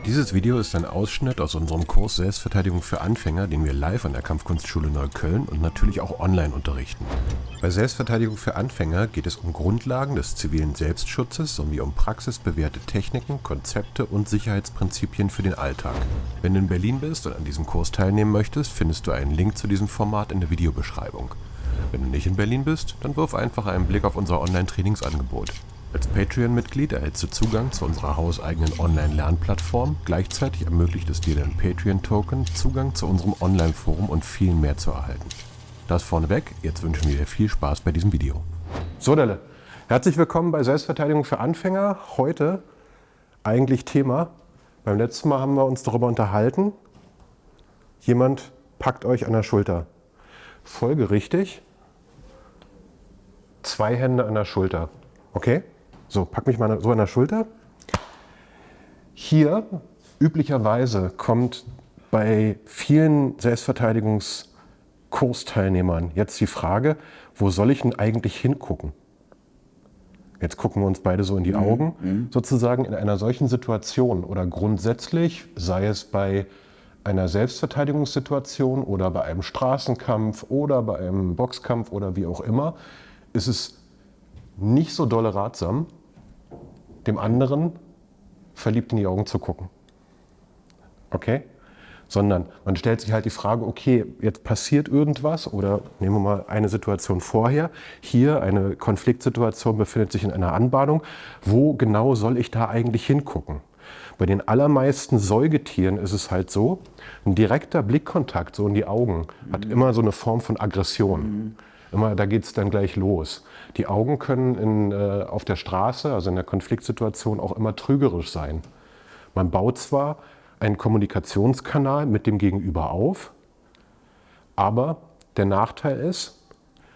Dieses Video ist ein Ausschnitt aus unserem Kurs Selbstverteidigung für Anfänger, den wir live an der Kampfkunstschule Neukölln und natürlich auch online unterrichten. Bei Selbstverteidigung für Anfänger geht es um Grundlagen des zivilen Selbstschutzes sowie um praxisbewährte Techniken, Konzepte und Sicherheitsprinzipien für den Alltag. Wenn du in Berlin bist und an diesem Kurs teilnehmen möchtest, findest du einen Link zu diesem Format in der Videobeschreibung. Wenn du nicht in Berlin bist, dann wirf einfach einen Blick auf unser Online-Trainingsangebot. Als Patreon-Mitglied erhältst du Zugang zu unserer hauseigenen Online-Lernplattform. Gleichzeitig ermöglicht es dir dein Patreon-Token, Zugang zu unserem Online-Forum und viel mehr zu erhalten. Das vorneweg, jetzt wünschen wir dir viel Spaß bei diesem Video. So, Delle, herzlich willkommen bei Selbstverteidigung für Anfänger. Heute eigentlich Thema. Beim letzten Mal haben wir uns darüber unterhalten. Jemand packt euch an der Schulter. Folgerichtig 2 Hände an der Schulter. Okay? So, pack mich mal so an der Schulter. Hier, üblicherweise, kommt bei vielen Selbstverteidigungskursteilnehmern jetzt die Frage, wo soll ich denn eigentlich hingucken? Jetzt gucken wir uns beide so in die Augen. Sozusagen in einer solchen Situation oder grundsätzlich, sei es bei einer Selbstverteidigungssituation oder bei einem Straßenkampf oder bei einem Boxkampf oder wie auch immer, ist es nicht so dolle ratsam, dem anderen verliebt in die Augen zu gucken. Okay? Sondern man stellt sich halt die Frage, okay, jetzt passiert irgendwas oder nehmen wir mal eine Situation vorher. Hier eine Konfliktsituation befindet sich in einer Anbahnung. Wo genau soll ich da eigentlich hingucken? Bei den allermeisten Säugetieren ist es halt so, ein direkter Blickkontakt so in die Augen hat immer so eine Form von Aggression. Da geht es dann gleich los. Die Augen können auf der Straße, also in der Konfliktsituation, auch immer trügerisch sein. Man baut zwar einen Kommunikationskanal mit dem Gegenüber auf, aber der Nachteil ist,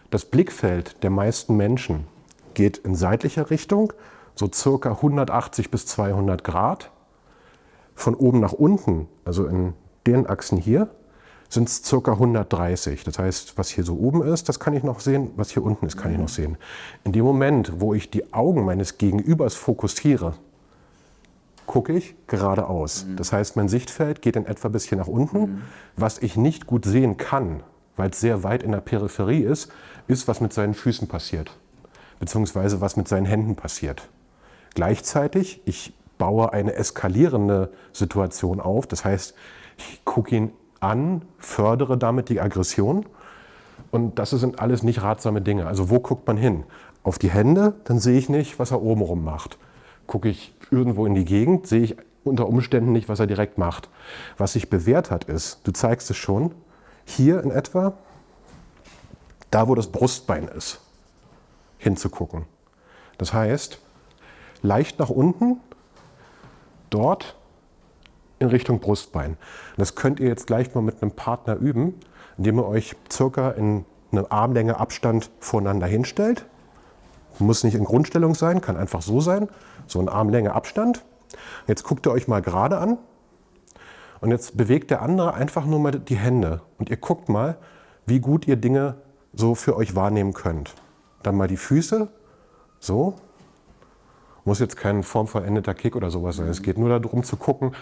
das Blickfeld der meisten Menschen geht in seitlicher Richtung, so circa 180 bis 200 Grad. Von oben nach unten, also in den Achsen hier, sind es ca. 130. Das heißt, was hier so oben ist, das kann ich noch sehen, was hier unten ist, kann ich noch sehen. In dem Moment, wo ich die Augen meines Gegenübers fokussiere, gucke ich geradeaus. Das heißt, mein Sichtfeld geht in etwa bis hier nach unten. Was ich nicht gut sehen kann, weil es sehr weit in der Peripherie ist, was mit seinen Füßen passiert, beziehungsweise was mit seinen Händen passiert. Gleichzeitig, ich baue eine eskalierende Situation auf, das heißt, ich gucke ihn an, fördere damit die Aggression und das sind alles nicht ratsame Dinge. Also wo guckt man hin? Auf die Hände, dann sehe ich nicht, was er obenrum macht. Gucke ich irgendwo in die Gegend, sehe ich unter Umständen nicht, was er direkt macht. Was sich bewährt hat ist, du zeigst es schon, hier in etwa, da wo das Brustbein ist, hinzugucken. Das heißt, leicht nach unten, dort in Richtung Brustbein. Das könnt ihr jetzt gleich mal mit einem Partner üben, indem ihr euch circa in einer Armlänge Abstand voneinander hinstellt. Muss nicht in Grundstellung sein, kann einfach so sein. So eine Armlänge Abstand. Jetzt guckt ihr euch mal gerade an und jetzt bewegt der andere einfach nur mal die Hände und ihr guckt mal, wie gut ihr Dinge so für euch wahrnehmen könnt. Dann mal die Füße, so. Muss jetzt kein formvollendeter Kick oder sowas sein. Es geht nur darum zu gucken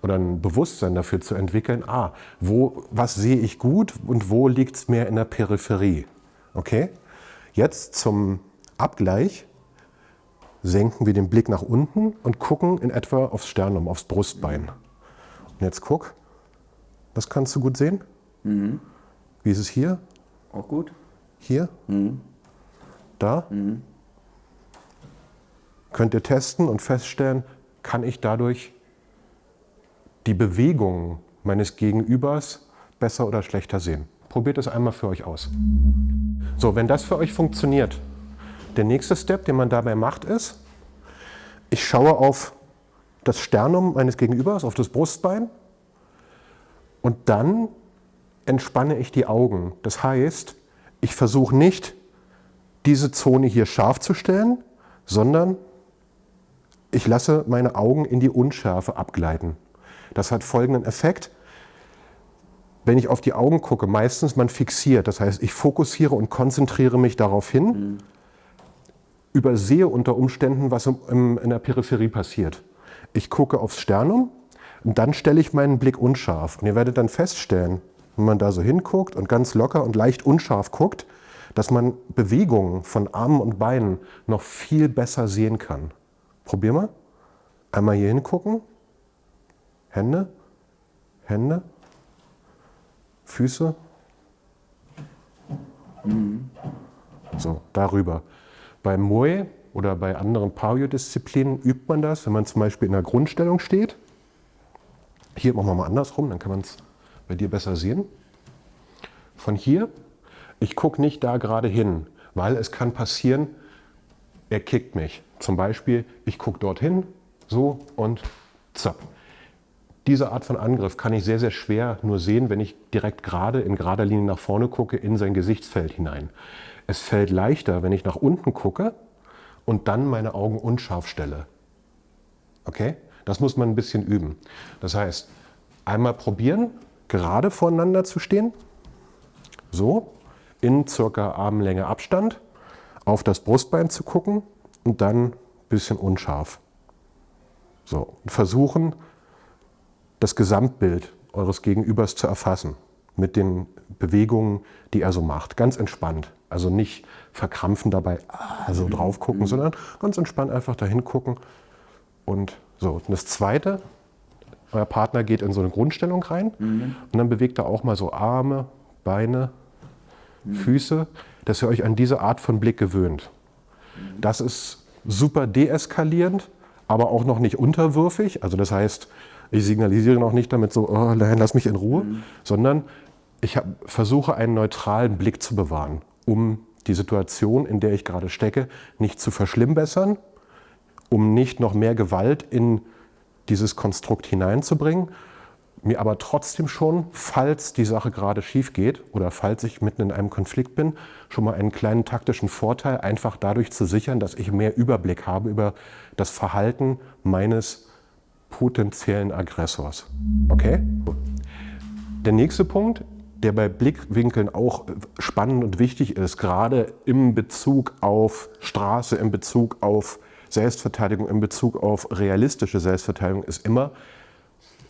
oder ein Bewusstsein dafür zu entwickeln, was sehe ich gut und wo liegt es mehr in der Peripherie. Okay? Jetzt zum Abgleich senken wir den Blick nach unten und gucken in etwa aufs Sternum, aufs Brustbein. Und jetzt guck, das kannst du gut sehen. Wie ist es hier? Auch gut. Hier? Da? Könnt ihr testen und feststellen, kann ich dadurch die Bewegungen meines Gegenübers besser oder schlechter sehen. Probiert es einmal für euch aus. So, wenn das für euch funktioniert, der nächste Step, den man dabei macht, ist, ich schaue auf das Sternum meines Gegenübers, auf das Brustbein und dann entspanne ich die Augen. Das heißt, ich versuche nicht, diese Zone hier scharf zu stellen, sondern ich lasse meine Augen in die Unschärfe abgleiten. Das hat folgenden Effekt. Wenn ich auf die Augen gucke, meistens man fixiert, das heißt, ich fokussiere und konzentriere mich darauf hin, übersehe unter Umständen, was in der Peripherie passiert. Ich gucke aufs Sternum, Und dann stelle ich meinen Blick unscharf. Und ihr werdet dann feststellen, wenn man da so hinguckt und ganz locker und leicht unscharf guckt, dass man Bewegungen von Armen und Beinen noch viel besser sehen kann. Probier mal. Einmal hier hingucken. Hände, Hände, Füße. So, darüber. Beim Muay oder bei anderen Pao-Disziplinen übt man das, wenn man zum Beispiel in der Grundstellung steht. Hier machen wir mal andersrum, dann kann man es bei dir besser sehen. Von hier, ich gucke nicht da gerade hin, weil es kann passieren, er kickt mich. Zum Beispiel, ich gucke dorthin, so und zapp. Diese Art von Angriff kann ich sehr, sehr schwer nur sehen, wenn ich direkt gerade in gerader Linie nach vorne gucke, in sein Gesichtsfeld hinein. Es fällt leichter, wenn ich nach unten gucke und dann meine Augen unscharf stelle. Okay? Das muss man ein bisschen üben. Das heißt, einmal probieren, gerade voreinander zu stehen, so, in circa Armlänge Abstand, auf das Brustbein zu gucken und dann ein bisschen unscharf. So, und versuchen, das Gesamtbild eures Gegenübers zu erfassen mit den Bewegungen, die er so macht. Ganz entspannt. Also nicht verkrampfen dabei, so drauf gucken, sondern ganz entspannt einfach dahin gucken. Und so. Und das Zweite, euer Partner geht in so eine Grundstellung rein und dann bewegt er auch mal so Arme, Beine, Füße, dass ihr euch an diese Art von Blick gewöhnt. Das ist super deeskalierend, aber auch noch nicht unterwürfig. Also das heißt, ich signalisiere noch nicht damit so, oh, nein, lass mich in Ruhe, sondern ich versuche einen neutralen Blick zu bewahren, um die Situation, in der ich gerade stecke, nicht zu verschlimmbessern, um nicht noch mehr Gewalt in dieses Konstrukt hineinzubringen, mir aber trotzdem schon, falls die Sache gerade schief geht oder falls ich mitten in einem Konflikt bin, schon mal einen kleinen taktischen Vorteil einfach dadurch zu sichern, dass ich mehr Überblick habe über das Verhalten meines potenziellen Aggressors. Okay? Der nächste Punkt, der bei Blickwinkeln auch spannend und wichtig ist, gerade im Bezug auf Straße, in Bezug auf Selbstverteidigung, in Bezug auf realistische Selbstverteidigung, ist immer,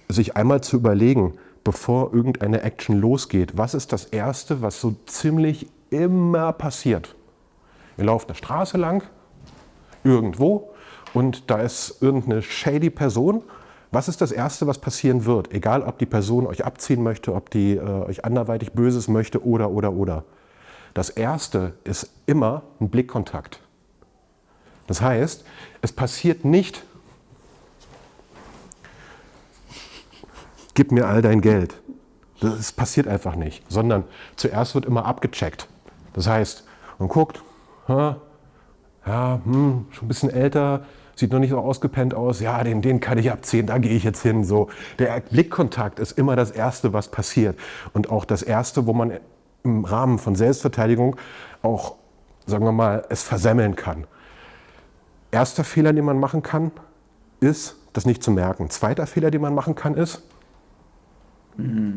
sich einmal zu überlegen, bevor irgendeine Action losgeht, was ist das Erste, was so ziemlich immer passiert? Ihr lauft eine Straße lang, irgendwo, und da ist irgendeine shady Person. Was ist das Erste, was passieren wird? Egal, ob die Person euch abziehen möchte, ob die euch anderweitig Böses möchte oder. Das Erste ist immer ein Blickkontakt. Das heißt, es passiert nicht, gib mir all dein Geld. Das passiert einfach nicht, sondern zuerst wird immer abgecheckt. Das heißt, man guckt, schon ein bisschen älter, sieht noch nicht so ausgepennt aus, ja, den kann ich abziehen, da gehe ich jetzt hin. So. Der Blickkontakt ist immer das Erste, was passiert. Und auch das Erste, wo man im Rahmen von Selbstverteidigung auch, sagen wir mal, es versemmeln kann. Erster Fehler, den man machen kann, ist, das nicht zu merken. Zweiter Fehler, den man machen kann, ist,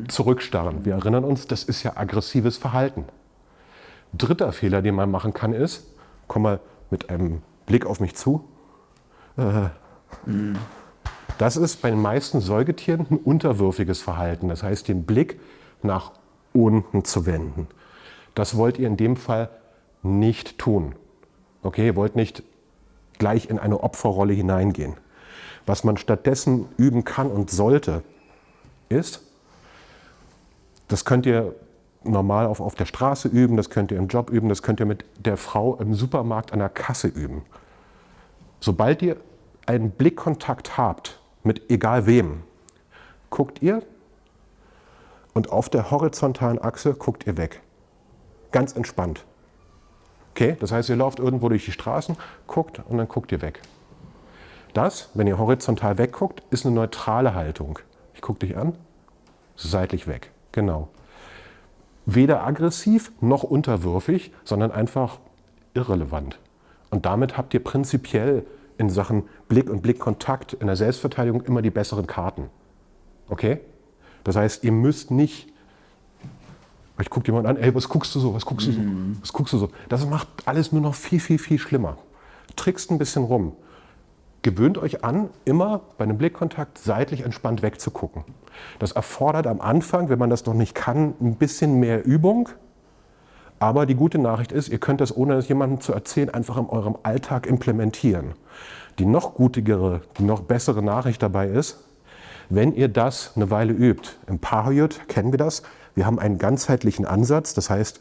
zurückstarren. Wir erinnern uns, das ist ja aggressives Verhalten. Dritter Fehler, den man machen kann, ist, komm mal mit einem Blick auf mich zu. Das ist bei den meisten Säugetieren ein unterwürfiges Verhalten. Das heißt, den Blick nach unten zu wenden. Das wollt ihr in dem Fall nicht tun. Okay, ihr wollt nicht gleich in eine Opferrolle hineingehen. Was man stattdessen üben kann und sollte, ist, das könnt ihr normal auf der Straße üben, das könnt ihr im Job üben, das könnt ihr mit der Frau im Supermarkt an der Kasse üben. Sobald ihr einen Blickkontakt habt, mit egal wem, guckt ihr und auf der horizontalen Achse guckt ihr weg. Ganz entspannt. Okay, das heißt, ihr lauft irgendwo durch die Straßen, guckt und dann guckt ihr weg. Das, wenn ihr horizontal wegguckt, ist eine neutrale Haltung. Ich gucke dich an, seitlich weg. Genau. Weder aggressiv noch unterwürfig, sondern einfach irrelevant. Und damit habt ihr prinzipiell in Sachen Blick und Blickkontakt in der Selbstverteidigung immer die besseren Karten. Okay? Das heißt, ihr müsst nicht, euch guckt jemand an, ey, was guckst du so, was guckst du so, was guckst du so. Das macht alles nur noch viel, viel, viel schlimmer. Trickst ein bisschen rum. gewöhnt euch an, immer bei einem Blickkontakt seitlich entspannt wegzugucken. Das erfordert am Anfang, wenn man das noch nicht kann, ein bisschen mehr Übung. Aber die gute Nachricht ist, ihr könnt das, ohne es jemandem zu erzählen, einfach in eurem Alltag implementieren. Die noch gutigere, die noch bessere Nachricht dabei ist, wenn ihr das eine Weile übt. Im Parayut kennen wir das. Wir haben einen ganzheitlichen Ansatz, das heißt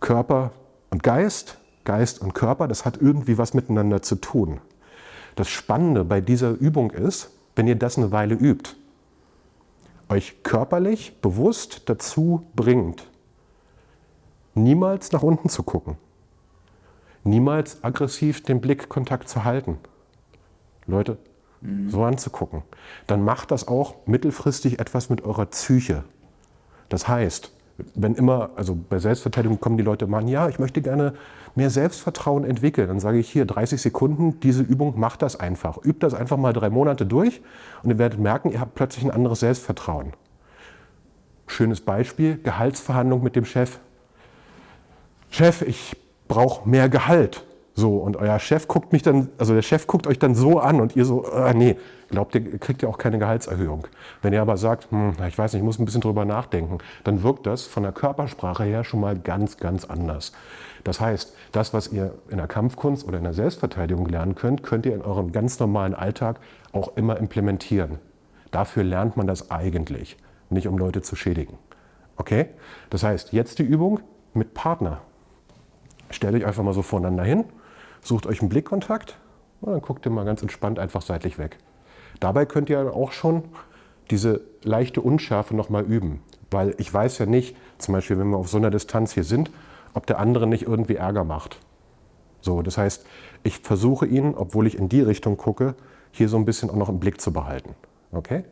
Körper und Geist, Geist und Körper, das hat irgendwie was miteinander zu tun. Das Spannende bei dieser Übung ist, wenn ihr das eine Weile übt, euch körperlich bewusst dazu bringt, niemals nach unten zu gucken, niemals aggressiv den Blickkontakt zu halten. Leute, so anzugucken. Dann macht das auch mittelfristig etwas mit eurer Psyche. Das heißt, wenn immer, also bei Selbstverteidigung kommen die Leute mal an, ja, ich möchte gerne mehr Selbstvertrauen entwickeln. Dann sage ich hier 30 Sekunden, diese Übung, macht das einfach. Übt das einfach mal 3 Monate durch und ihr werdet merken, ihr habt plötzlich ein anderes Selbstvertrauen. Schönes Beispiel, Gehaltsverhandlung mit dem Chef. Chef, ich brauche mehr Gehalt. So, und euer Chef guckt mich dann, also der Chef guckt euch dann so an und ihr so, nee, glaubt ihr, kriegt ihr auch keine Gehaltserhöhung. Wenn ihr aber sagt, ich weiß nicht, ich muss ein bisschen drüber nachdenken, dann wirkt das von der Körpersprache her schon mal ganz, ganz anders. Das heißt, das, was ihr in der Kampfkunst oder in der Selbstverteidigung lernen könnt, könnt ihr in eurem ganz normalen Alltag auch immer implementieren. Dafür lernt man das eigentlich, nicht um Leute zu schädigen. Okay? Das heißt, jetzt die Übung mit Partner. Stellt euch einfach mal so voneinander hin, sucht euch einen Blickkontakt und dann guckt ihr mal ganz entspannt einfach seitlich weg. Dabei könnt ihr auch schon diese leichte Unschärfe nochmal üben. Weil ich weiß ja nicht, zum Beispiel wenn wir auf so einer Distanz hier sind, ob der andere nicht irgendwie Ärger macht. So, das heißt, ich versuche ihn, obwohl ich in die Richtung gucke, hier so ein bisschen auch noch im Blick zu behalten. Okay?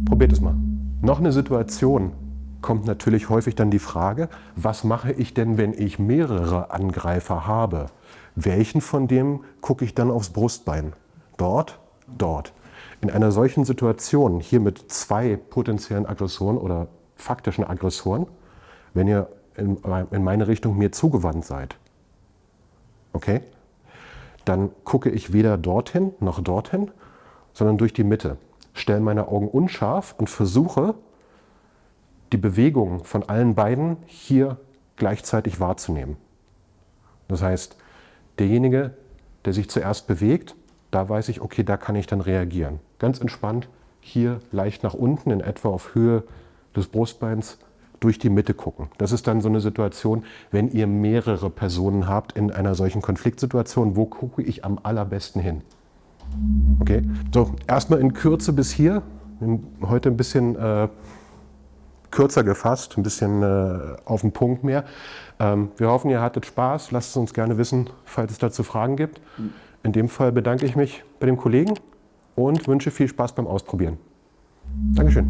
Probiert es mal. Noch eine Situation kommt natürlich häufig dann die Frage, was mache ich denn, wenn ich mehrere Angreifer habe? Welchen von dem gucke ich dann aufs Brustbein? Dort, dort. In einer solchen Situation, hier mit 2 potenziellen Aggressoren oder faktischen Aggressoren, wenn ihr in meine Richtung mir zugewandt seid, okay, dann gucke ich weder dorthin noch dorthin, sondern durch die Mitte. Stelle meine Augen unscharf und versuche, die Bewegung von allen beiden hier gleichzeitig wahrzunehmen. Das heißt, derjenige, der sich zuerst bewegt, da weiß ich, okay, da kann ich dann reagieren. Ganz entspannt, hier leicht nach unten, in etwa auf Höhe des Brustbeins, durch die Mitte gucken. Das ist dann so eine Situation, wenn ihr mehrere Personen habt in einer solchen Konfliktsituation, wo gucke ich am allerbesten hin? Okay, so erstmal in Kürze bis hier. Heute ein bisschen kürzer gefasst, ein bisschen auf den Punkt mehr. Wir hoffen, ihr hattet Spaß. Lasst es uns gerne wissen, falls es dazu Fragen gibt. In dem Fall bedanke ich mich bei dem Kollegen und wünsche viel Spaß beim Ausprobieren. Dankeschön.